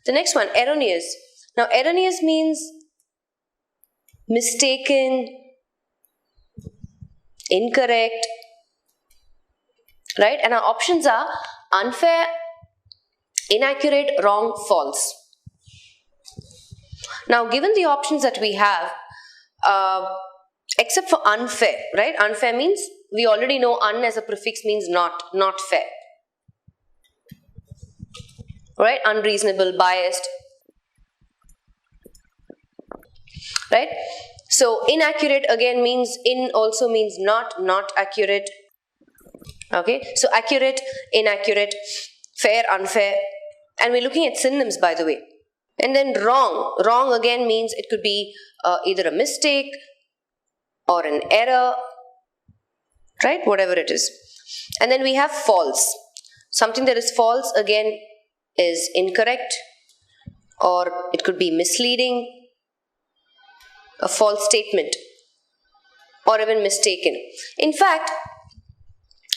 The next one, erroneous. Now, erroneous means mistaken, incorrect, right? And our options are unfair, inaccurate, wrong, false. Now, given the options that we have, except for unfair, right? Unfair means we already know un as a prefix means not fair. Right? Unreasonable, biased. Right? So, inaccurate again means in also means not accurate. Okay? So, accurate, inaccurate, fair, unfair. And we're looking at synonyms, by the way. And then wrong. Wrong again means it could be either a mistake or an error. Right? Whatever it is. And then we have false. Something that is false again is incorrect, or it could be misleading, a false statement, or even mistaken. In fact,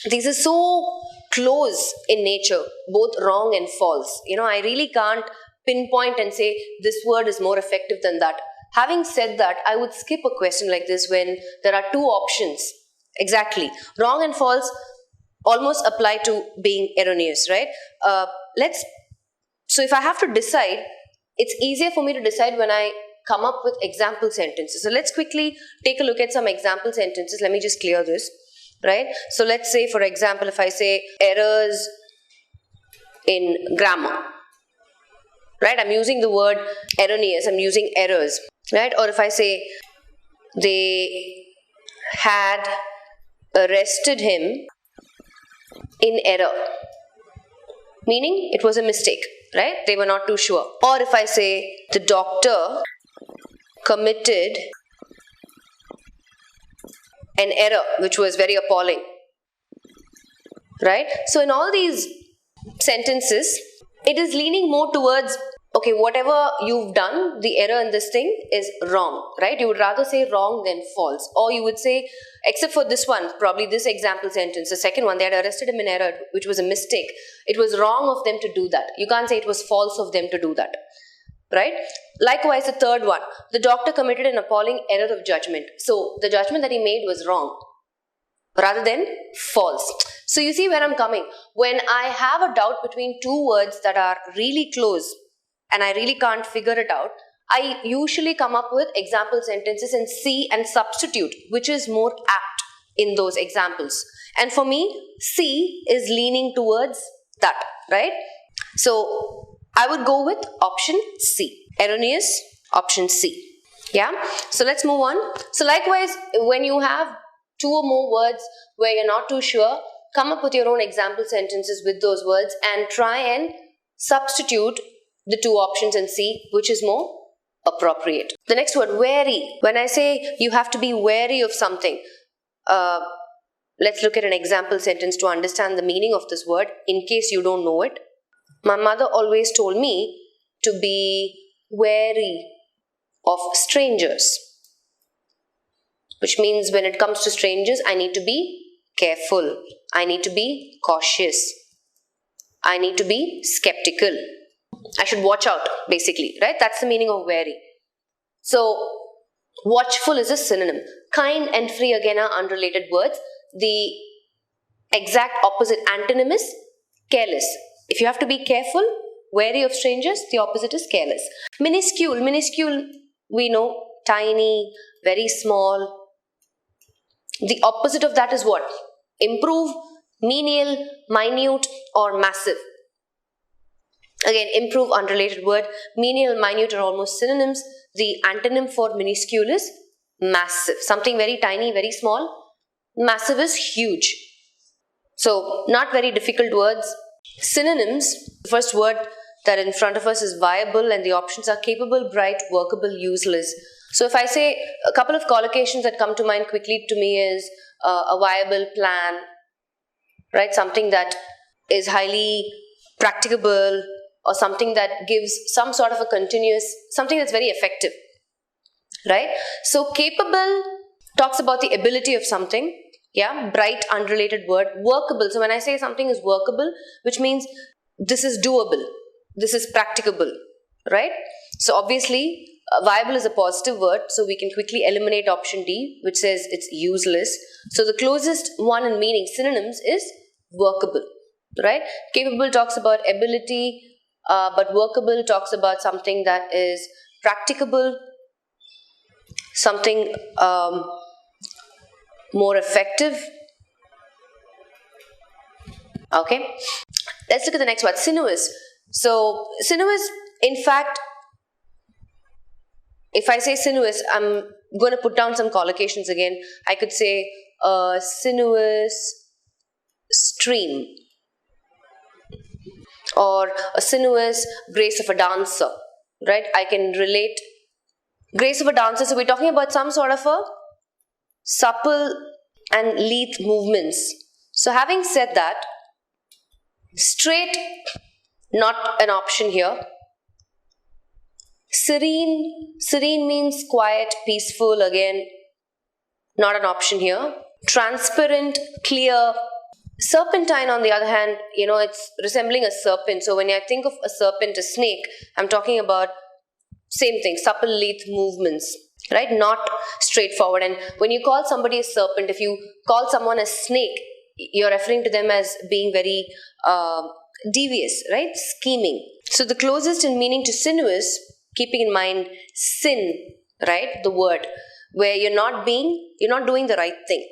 these are so close in nature, both wrong and false. I really can't pinpoint and say this word is more effective than that. Having said that, I would skip a question like this when there are two options. Exactly. Wrong and false almost apply to being erroneous, right? So if I have to decide, it's easier for me to decide when I come up with example sentences. So let's quickly take a look at some example sentences. Let me just clear this, right? So let's say, for example, if I say errors in grammar, right? I'm using the word erroneous, I'm using errors, right? Or if I say they had arrested him in error, meaning it was a mistake, right? They were not too sure. Or if I say the doctor committed an error which was very appalling, right? So in all these sentences, it is leaning more towards, okay, whatever you've done, the error in this thing is wrong, right? You would rather say wrong than false. Or you would say, except for this one, probably this example sentence, the second one, they had arrested him in error, which was a mistake. It was wrong of them to do that. You can't say it was false of them to do that, right? Likewise, the third one, the doctor committed an appalling error of judgment. So the judgment that he made was wrong rather than false. So you see where I'm coming. When I have a doubt between two words that are really close and I really can't figure it out, I usually come up with example sentences and see and substitute which is more apt in those examples. And for me, C is leaning towards that, right? So I would go with option C. Erroneous, option C. Yeah? So let's move on. So likewise, when you have two or more words where you're not too sure, come up with your own example sentences with those words and try and substitute the two options and see which is more appropriate. The next word, wary. When I say you have to be wary of something, let's look at an example sentence to understand the meaning of this word in case you don't know it. My mother always told me to be wary of strangers, which means when it comes to strangers, I need to be careful. I need to be cautious. I need to be skeptical. I should watch out, basically, right? That's the meaning of wary. So, watchful is a synonym. Kind and free again are unrelated words. The exact opposite antonym is careless. If you have to be careful, wary of strangers, the opposite is careless. Minuscule. Minuscule, we know, tiny, very small. The opposite of that is what? Improve, menial, minute, or massive. Again, improve, unrelated word. Menial, minute are almost synonyms. The antonym for minuscule is massive. Something very tiny, very small. Massive is huge. So, not very difficult words. Synonyms, the first word that in front of us is viable and the options are capable, bright, workable, useless. So, if I say a couple of collocations that come to mind quickly to me is a viable plan, right? Something that is highly practicable, or something that gives some sort of a continuous, something that's very effective, right? So capable talks about the ability of something, yeah, bright, unrelated word. Workable, so when I say something is workable, which means this is doable, this is practicable, right? So obviously, viable is a positive word, so we can quickly eliminate option D, which says it's useless. So the closest one in meaning, synonyms, is workable, right? Capable talks about ability, but workable talks about something that is practicable, something more effective. Okay, let's look at the next word, sinuous. So sinuous, in fact, if I say sinuous, I'm going to put down some collocations again. I could say a sinuous stream, or a sinuous grace of a dancer, right? I can relate grace of a dancer. So we're talking about some sort of a supple and lithe movements. So having said that, straight, not an option here. Serene means quiet, peaceful, again, not an option here. Transparent, clear. Serpentine, on the other hand, it's resembling a serpent. So when I think of a serpent, a snake, I'm talking about same thing, supple, lithe movements, right? Not straightforward. And when you call somebody a serpent, if you call someone a snake, you're referring to them as being very devious, right? Scheming. So the closest in meaning to sinuous, keeping in mind sin, right? The word, where you're not doing the right thing.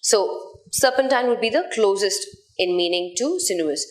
So serpentine would be the closest in meaning to sinuous.